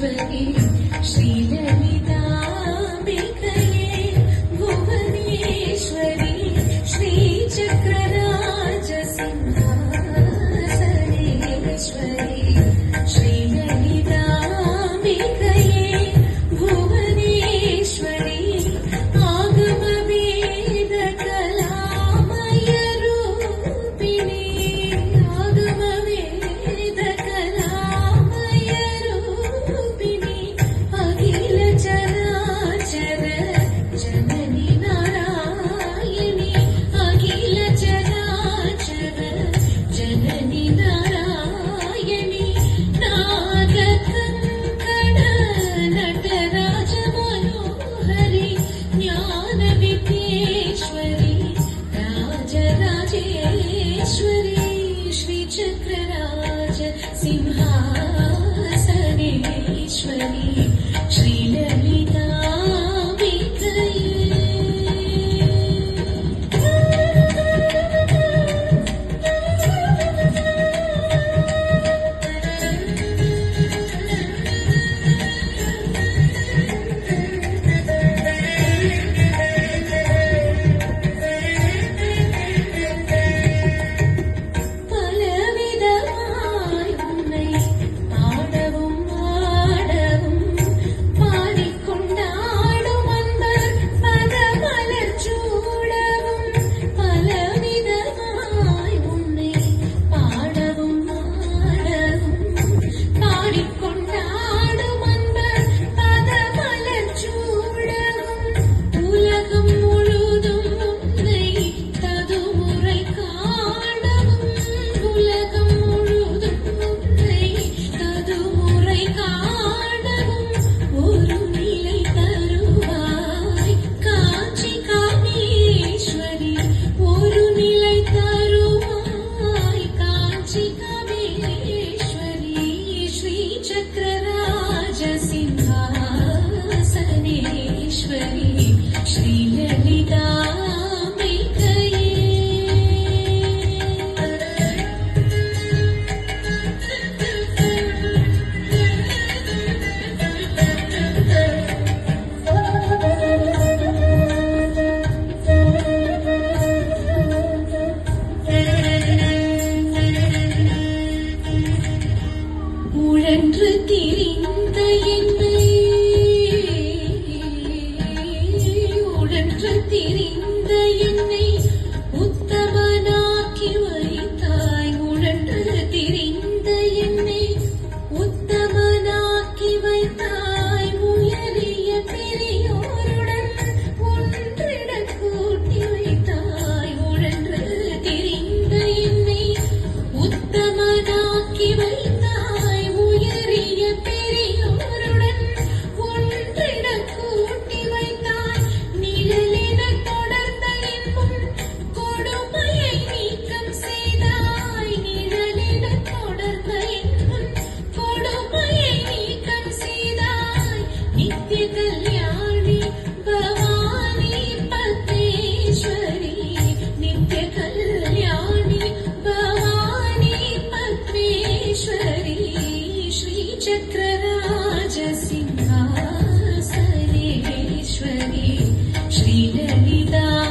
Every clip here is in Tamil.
श्रीचक्रराजेश्वरी श्रीललिताम्बिकये भुवनेश्वरी श्रीचक्रराजसिंहासनेश्वरी श्रीललिताम्बिकये भुवनेश्वरी आगमवेदकलामयरूपिणी आगमवेदकलामयरूपिणी अखिल चराचर जननी नारायणी अखिल चराचर जननी नारायणी नागकङ्कण नटराज मनोहरि ज्ञान विद्येश्वरी राजराजेश्वरी श्रीचक्रराज सिंहासनेश्वरी श्रीललिताम्बिकये பலவிதமாய் உன்னை பாடவும் ஆடவும் பாடிக்கொண்டாடும் அன்பர் பதமலர் சூடவும் பலவிதமாய் உன்னை பாடவும் ஆடவும் பாடிக்கொண்டாடும் அன்பர் பதமலர் சூடவும் உலகம் முழுதும் உன்னை ததுமுறை காணவும் உலகம் முழுதும் உன்னை ததுமுறை காணவும் ஒரு நிலை தருவாய் காஞ்சி காமேஸ்வரி ஒரு நிலை தருவாய் காஞ்சி காமேஸ்வரி ஸ்ரீசக்கரராஜ சிம்ஹாசனேஸ்வரி ஸ்ரீலலிதாம்பிகயே உழன்று திரிந்த என்னை உழன்று திரிந்த என்னை உத்தமனாக்கி வைத்தாய் உழன்று திரிந்த என்னை உத்தமனாக்கி வைத்தாய் உயரிய பெரியோருடன் ஒன்றிடக் கூட்டி வைத்தாய் உழன்று திரிந்த என்னை உத்தமனாக்கி வைத்தாய் உயரிய பெரியோருடன் ஒன்றிடக் கூட்டி வைத்தாய் நிழலென தொடர்ந்த இன்பம் கொடுமையை நீக்கம் செய்தாய் நிழலென தொடர்ந்த இன்பம் கொடுமையை நீக்கம் செய்தாய் நித்திய கல்யாணி பவானி பத்மேஸ்வரி நித்திய கல்யாணி பவானி பத்மேஸ்வரி श्रीचक्रराज सिंहासनेश्वरी श्रीललिताम्बिकये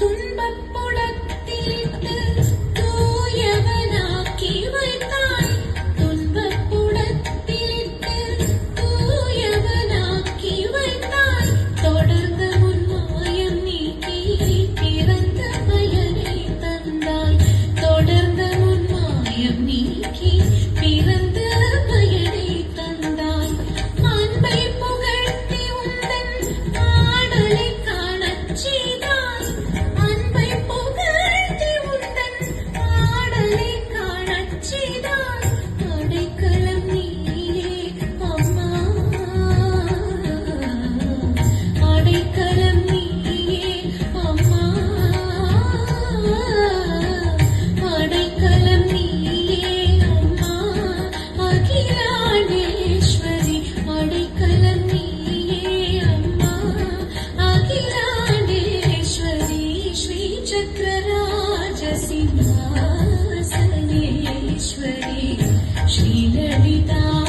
துன்பப்புடத் श्रीचक्रराजसिंहासनेश्वरी श्रीललिता